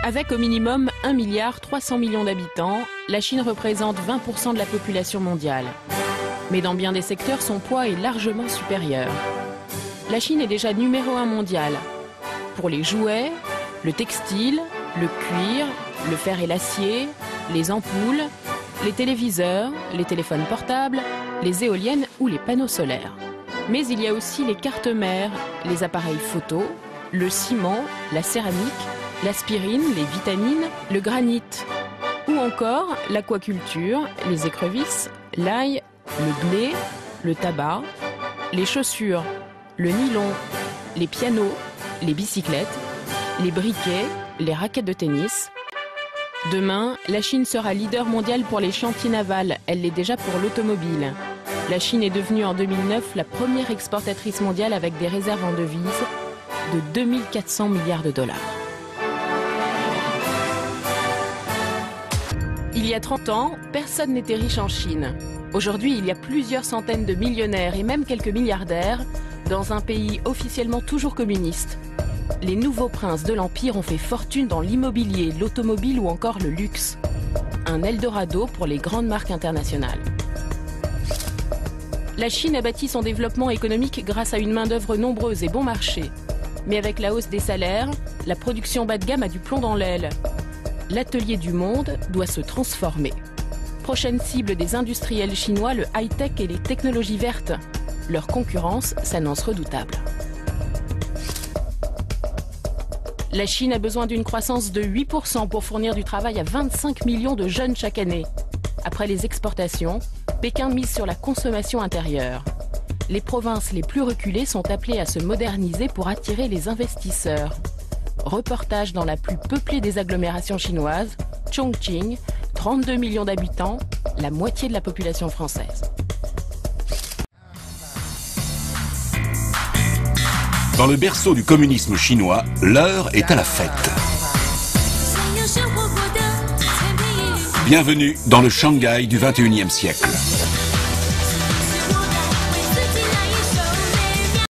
Avec au minimum 1,3 milliard d'habitants, la Chine représente 20% de la population mondiale. Mais dans bien des secteurs, son poids est largement supérieur. La Chine est déjà numéro 1 mondial. Pour les jouets, le textile, le cuir, le fer et l'acier, les ampoules, les téléviseurs, les téléphones portables, les éoliennes ou les panneaux solaires. Mais il y a aussi les cartes mères, les appareils photo, le ciment, la céramique, l'aspirine, les vitamines, le granit. Ou encore l'aquaculture, les écrevisses, l'ail, le blé, le tabac, les chaussures, le nylon, les pianos, les bicyclettes, les briquets, les raquettes de tennis. Demain, la Chine sera leader mondial pour les chantiers navals. Elle l'est déjà pour l'automobile. La Chine est devenue en 2009 la première exportatrice mondiale avec des réserves en devises de 2400 milliards de dollars. Il y a 30 ans, personne n'était riche en Chine. Aujourd'hui, il y a plusieurs centaines de millionnaires et même quelques milliardaires dans un pays officiellement toujours communiste. Les nouveaux princes de l'Empire ont fait fortune dans l'immobilier, l'automobile ou encore le luxe. Un Eldorado pour les grandes marques internationales. La Chine a bâti son développement économique grâce à une main-d'œuvre nombreuse et bon marché. Mais avec la hausse des salaires, la production bas de gamme a du plomb dans l'aile. L'atelier du monde doit se transformer. Prochaine cible des industriels chinois, le high-tech et les technologies vertes. Leur concurrence s'annonce redoutable. La Chine a besoin d'une croissance de 8% pour fournir du travail à 25 millions de jeunes chaque année. Après les exportations, Pékin mise sur la consommation intérieure. Les provinces les plus reculées sont appelées à se moderniser pour attirer les investisseurs. Reportage dans la plus peuplée des agglomérations chinoises, Chongqing, 32 millions d'habitants, la moitié de la population française. Dans le berceau du communisme chinois, l'heure est à la fête. Bienvenue dans le Shanghai du XXIe siècle.